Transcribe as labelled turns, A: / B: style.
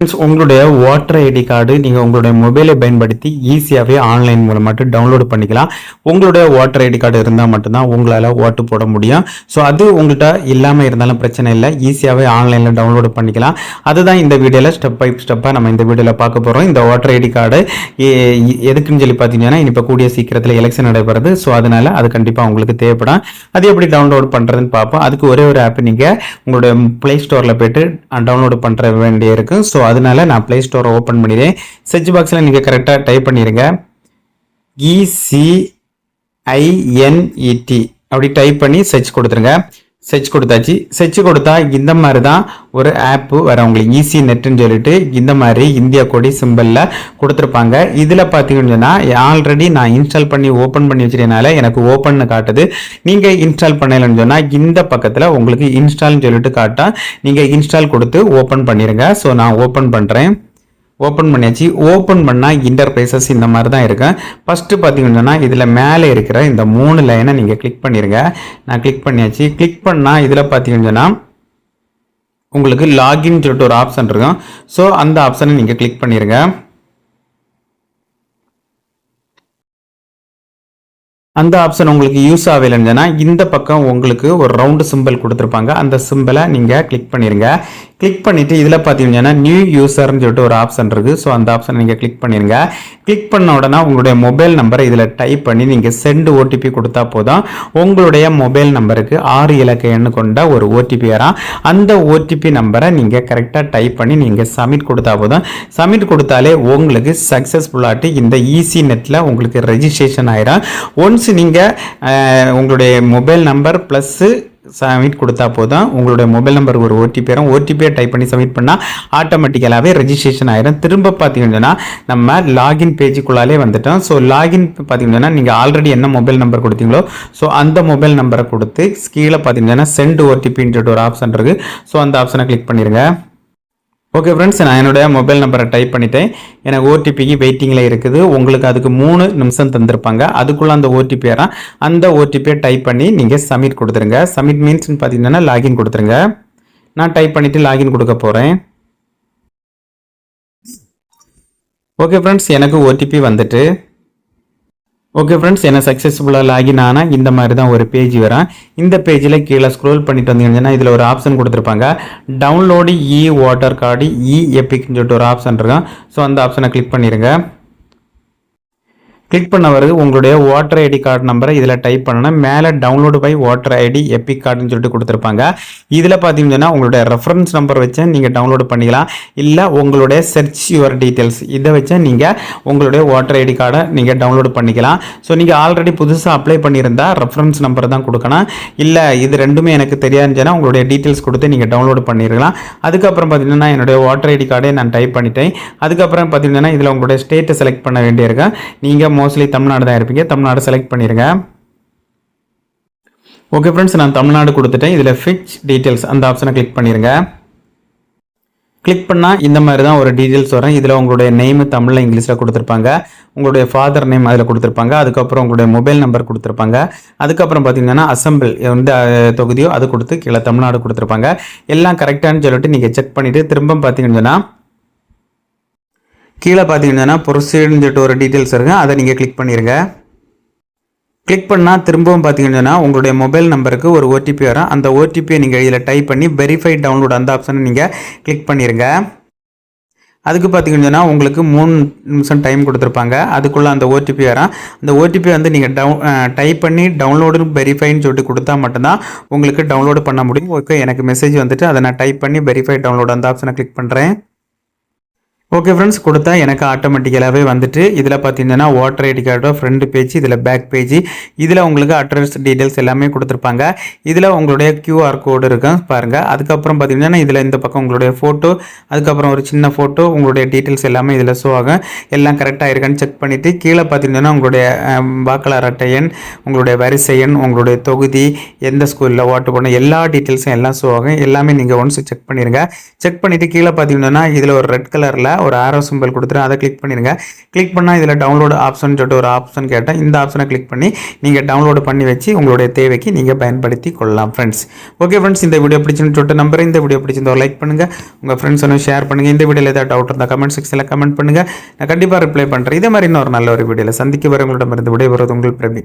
A: உங்களுடைய voter ID card நீங்கள் உங்களுடைய மொபைலை பயன்படுத்தி ஈஸியாகவே ஆன்லைன் மூலமாட்டு டவுன்லோட் பண்ணிக்கலாம். உங்களுடைய ஓட்டர் ஐடி கார்டு இருந்தால் மட்டும்தான் உங்களால் ஓட்டு போட முடியும். ஸோ அது உங்கள்கிட்ட இல்லாமல் இருந்தாலும் பிரச்சனை இல்லை, ஈஸியாகவே ஆன்லைனில் டவுன்லோடு பண்ணிக்கலாம். அதுதான் இந்த வீடியோவில் ஸ்டெப் பை ஸ்டெப்பாக நம்ம இந்த வீடியோவில் பார்க்க போகிறோம். இந்த ஓட்டர் ஐடி கார்டு எதுக்குன்னு சொல்லி பார்த்தீங்கன்னா, இப்போ கூடிய சீக்கிரத்தில் எலெக்ஷன் நடைபெறுது. ஸோ அதனால் அது கண்டிப்பாக உங்களுக்கு தேவைப்படும். அது எப்படி டவுன்லோட் பண்ணுறதுன்னு பார்ப்போம். அதுக்கு ஒரே ஒரு ஆப் நீங்கள் உங்களுடைய ப்ளே ஸ்டோரில் போய்ட்டு டவுன்லோடு பண்ணுற வேண்டிய இருக்குது. ஸோ அதனால நான் ப்ளே ஸ்டோரை ஓப்பன் பண்ணிடுறேன். சர்ச் பாக்ஸில் நீங்கள் கரெக்டாக டைப் பண்ணிடுங்க, ECINET அப்படி டைப் பண்ணி சர்ச் கொடுத்துருங்க. சர்ச் கொடுத்தாச்சு. சர்ச் கொடுத்தா இந்த மாதிரி தான் ஒரு ஆப்பு வர உங்களுக்கு ஈஸி நெட்டுன்னு சொல்லிட்டு இந்த மாதிரி இந்தியா கொடி சிம்பிளில் கொடுத்துருப்பாங்க. இதில் பார்த்தீங்கன்னா ஆல்ரெடி நான் இன்ஸ்டால் பண்ணி ஓப்பன் பண்ணி வச்சிருக்கனால எனக்கு ஓப்பன்னு காட்டுது. நீங்கள் இன்ஸ்டால் பண்ணலன்னு சொன்னால் இந்த பக்கத்தில் உங்களுக்கு இன்ஸ்டால்னு சொல்லிட்டு காட்டா, நீங்கள் இன்ஸ்டால் கொடுத்து ஓப்பன் பண்ணிடுங்க. ஸோ நான் ஓப்பன் பண்ணுறேன். ஓப்பன் பண்ணியாச்சு. ஓப்பன் பண்ணால் இன்டர்ஃபேஸஸ் இந்த மாதிரி தான் இருக்கும். ஃபஸ்ட்டு பார்த்தீங்கன்னா இதில் மேலே இருக்கிற இந்த 3 லைனை நீங்கள் கிளிக் பண்ணிடுங்க. நான் கிளிக் பண்ணியாச்சு. கிளிக் பண்ணால் இதில் பார்த்தீங்கன்னா உங்களுக்கு லாகின் சொல்லிட்டு ஒரு ஆப்ஷன் இருக்கும். ஸோ அந்த ஆப்ஷனை நீங்கள் கிளிக் பண்ணிடுங்க. அந்த ஆப்ஷன் உங்களுக்கு யூஸ் ஆகலைன்னா இந்த பக்கம் உங்களுக்கு ஒரு ரவுண்டு சிம்பிள் கொடுத்துருப்பாங்க. அந்த சிம்பிளை நீங்கள் கிளிக் பண்ணிடுங்க. கிளிக் பண்ணிவிட்டு இதில் பார்த்தீங்கன்னா நியூ யூசர்னு சொல்லிட்டு ஒரு ஆப்ஷன் இருக்குது. ஸோ அந்த ஆப்ஷனை நீங்கள் கிளிக் பண்ணிடுங்க. கிளிக் பண்ண உடனே உங்களுடைய மொபைல் நம்பரை இதில் டைப் பண்ணி நீங்கள் சென்ட் ஓடிபி கொடுத்தா போதும். உங்களுடைய மொபைல் நம்பருக்கு 6 இலக்க எண்ணு கொண்ட ஒரு ஓடிபி வரும். அந்த ஓடிபி நம்பரை நீங்கள் கரெக்டாக டைப் பண்ணி நீங்கள் சப்மிட் கொடுத்தா போதும். சப்மிட் கொடுத்தாலே உங்களுக்கு சக்ஸஸ்ஃபுல்லாகிட்டு இந்த ஈஸி நெட்டில் உங்களுக்கு ரெஜிஸ்ட்ரேஷன் ஆயிடும். ஒன்ஸ் நீங்கள் உங்களுடைய மொபைல் நம்பர் ப்ளஸ்ஸு சப்மிட் கொடுத்தா போதும். உங்களுடைய மொபைல் நம்பர் ஒரு ஓடிபி வரும். ஓடிபியை டைப் பண்ணி சப்மிட் பண்ணால் ஆட்டோமேட்டிக்கலாகவே ரெஜிஸ்ட்ரேஷன் ஆயிடும். திரும்ப பார்த்தீங்கன்னா நம்ம லாகின் பேஜுக்குள்ளாலே வந்துட்டோம். ஸோ லாகின் பார்த்தீங்கன்னா நீங்கள் ஆல்ரெடி என்ன மொபைல் நம்பர் கொடுத்தீங்களோ ஸோ அந்த மொபைல் நம்பரை கொடுத்து கீழே பார்த்தீங்கன்னா சென்ட் ஓடிபின்ட்டு ஒரு ஆப்ஷன் இருக்குது. ஸோ அந்த ஆப்ஷனை கிளிக் பண்ணிடுங்க. ஓகே ஃப்ரெண்ட்ஸ், நான் என்னுடைய மொபைல் நம்பரை டைப் பண்ணிட்டேன். எனக்கு ஓடிபிக்கு வெயிட்டிங்கில் இருக்குது. உங்களுக்கு அதுக்கு 3 நிமிஷம் தந்திருப்பாங்க. அதுக்குள்ளே அந்த ஓடிபி வரும். அந்த ஓடிபியை டைப் பண்ணி நீங்கள் சப்மிட் கொடுத்துருங்க. சப்மிட் மீன்ஸ்னு பார்த்தீங்கன்னா லாகின் கொடுத்துருங்க. நான் டைப் பண்ணிவிட்டு லாகின் கொடுக்க போகிறேன். ஓகே ஃப்ரெண்ட்ஸ், எனக்கு ஓடிபி வந்துட்டு. ஓகே ஃப்ரெண்ட்ஸ், என்ன சக்ஸஸ்ஃபுல்லாக லாகின் ஆனால் இந்த மாதிரி தான் ஒரு பேஜ் வரும். இந்த பேஜில் கீழே ஸ்க்ரோல் பண்ணிட்டு வந்தீங்கன்னா இதில் ஒரு ஆப்ஷன் கொடுத்துருப்பாங்க, டவுன்லோடு ஓட்டர் கார்டு எபிக்னு சொல்லிட்டு ஒரு ஆப்ஷன் இருக்கும். ஸோ அந்த ஆப்ஷனை கிளிக் பண்ணிடுங்க. கிளிக் பண்ண பிறகு உங்களுடைய ஓட்டர் ஐடி கார்டு நம்பரை இதில் டைப் பண்ணணும். மேலே download by voter ID EPIC கார்டுன்னு சொல்லிட்டு கொடுத்துருப்பாங்க. இதில் பார்த்தீங்கன்னா உங்களுடைய ரெஃபரன்ஸ் நம்பர் வச்சு நீங்கள் டவுன்லோடு பண்ணிக்கலாம். இல்லை உங்களுடைய சர்ச் யுவர் டீட்டெயில்ஸ் இதை வச்சு நீங்கள் உங்களுடைய ஓட்டர் ஐடி கார்டை நீங்கள் டவுன்லோடு பண்ணிக்கலாம். ஸோ நீங்கள் ஆல்ரெடி புதுசாக அப்ளை பண்ணியிருந்தால் ரெஃபரன்ஸ் நம்பர் தான் கொடுக்கணும். இல்லை இது ரெண்டுமே எனக்கு தெரியாதுன்னா உங்களுடைய டீட்டெயில்ஸ் கொடுத்து நீங்கள் டவுன்லோடு பண்ணிடலாம். அதுக்கப்புறம் பார்த்தீங்கன்னா என்னுடைய ஓட்டர் ஐடி கார்டை நான் டைப் பண்ணிட்டேன். அதுக்கப்புறம் பார்த்தீங்கன்னா இதில் உங்களுடைய ஸ்டேட்டை செலக்ட் பண்ண வேண்டியிருக்கேன். நீங்கள் மோஸ்ட்லி தமிழ்நாடு தான் இருப்பீங்க. தமிழ்நாடு செலக்ட் பண்ணிடுங்க. ஓகே ஃப்ரெண்ட்ஸ், நான் தமிழ்நாடு கொடுத்துட்டேன். இதில் ஃபிக்ஸ் டீட்டெயில்ஸ் அந்த ஆப்ஷனை கிளிக் பண்ணிடுங்க. கிளிக் பண்ணால் இந்த மாதிரி தான் ஒரு டீட்டெயில்ஸ் வரும். இதில் உங்களுடைய நேம் தமிழில் இங்கிலீஷில் கொடுத்துருப்பாங்க. உங்களுடைய ஃபாதர் நேம் அதில் கொடுத்துருப்பாங்க. அதுக்கப்புறம் உங்களுடைய மொபைல் நம்பர் கொடுத்துருப்பாங்க. அதுக்கப்புறம் பார்த்தீங்கன்னா அசம்பிள் எந்த தொகுதியோ அது கொடுத்து கீழே தமிழ்நாடு கொடுத்துருப்பாங்க. எல்லாம் கரெக்டானு சொல்லிட்டு நீங்கள் செக் பண்ணிவிட்டு திரும்ப பார்த்தீங்கன்னா கீழே பார்த்தீங்கன்னா ப்ரொசீடுன்னு சொல்லிட்டு ஒரு டீட்டெயில்ஸ் இருக்குது. அதை நீங்கள் கிளிக் பண்ணிடுங்க. கிளிக் பண்ணால் திரும்பவும் பார்த்தீங்கன்னா உங்களுடைய மொபைல் நம்பருக்கு ஒரு ஓடிபி வரும். அந்த ஓடிபியை நீங்கள் இதில் டைப் பண்ணி வெரிஃபை டவுன்லோட் அந்த ஆப்ஷனை நீங்கள் கிளிக் பண்ணிடுங்க. அதுக்கு பார்த்தீங்கன்னா உங்களுக்கு 3 நிமிஷம் டைம் கொடுத்துருப்பாங்க. அதுக்குள்ளே அந்த ஓடிபி வரும். அந்த ஓடிபி வந்து நீங்கள் டைப் பண்ணி டவுன்லோடு வெரிஃபைன்னு சொல்லிட்டு கொடுத்தா மட்டும்தான் உங்களுக்கு டவுன்லோடு பண்ண முடியும். ஓகே, எனக்கு மெசேஜ் வந்துட்டு அதை நான் டைப் பண்ணி வெரிஃபை டவுன்லோடு அந்த ஆப்ஷனை கிளிக் பண்ணுறேன். ஓகே ஃப்ரெண்ட்ஸ், கொடுத்தா எனக்கு ஆட்டோமேட்டிக்கலாகவே வந்துட்டு இதில் பார்த்தீங்கன்னா ஓட்டர் ஐடி கார்டோ ஃப்ரண்ட் பேஜ், இதில் பேக் பேஜ், இதில் உங்களுக்கு அட்ரஸ் டீட்டெயில்ஸ் எல்லாமே கொடுத்துருப்பாங்க. இதில் உங்களுடைய QR கோடு இருக்கும் பாருங்கள். அதுக்கப்புறம் பார்த்தீங்கன்னா இதில் இந்த பக்கம் உங்களுடைய ஃபோட்டோ, அதுக்கப்புறம் ஒரு சின்ன ஃபோட்டோ, உங்களுடைய டீட்டெயில்ஸ் எல்லாமே இதில் ஷோ ஆகும். எல்லாம் கரெக்டாக இருக்கான்னு செக் பண்ணிவிட்டு கீழே பார்த்தீங்கன்னா உங்களுடைய வாக்காளர் அட்டை எண், உங்களுடைய வரிசை எண், உங்களுடைய தொகுதி, எந்த ஸ்கூலில் ஓட்டு போடணும் எல்லா டீட்டெயில்ஸும் எல்லாம் ஷோ ஆகும். எல்லாமே நீங்கள் ஒன்ஸ் செக் பண்ணிடுங்க. செக் பண்ணிவிட்டு கீழே பார்த்தீங்கன்னா இதில் ஒரு ரெட் கலரில் ஒரு ஆரோ சிம்பிள் கொடுத்துட்டு அதை கிளிக் பண்ணிடுங்க. கிளிக் பண்ணால் இதில் டவுன்லோடு ஆப்ஷன் சொல்லிட்டு ஒரு ஆப்ஷன் கேட்டால் இந்த ஆப்ஷனை கிளிக் பண்ணி நீங்கள் டவுன்லோடு பண்ணி வச்சு உங்களுடைய தேவைக்கு நீங்கள் பயன்படுத்தி கொள்ளலாம் ஃப்ரெண்ட்ஸ். ஓகே ஃப்ரெண்ட்ஸ், இந்த வீடியோ பிடிச்சுன்னு சொல்லிட்டு நம்புறேன். இந்த வீடியோ பிடிச்சிருந்தா லைக் பண்ணுங்கள், உங்கள் ஃப்ரெண்ட்ஸ் ஷேர் பண்ணுங்கள். இந்த வீடியோவில் ஏதாவது டவுட் இருந்தால் கமெண்ட் செக்ஷனில் கமெண்ட் பண்ணுங்கள், நான் கண்டிப்பாக ரிப்ளை பண்ணுறேன். இதே மாதிரி இன்னொரு நல்ல ஒரு வீடியோவில் சந்திக்க வர உங்களிடமிருந்து விடைபெறுவது உங்கள் பிரபி.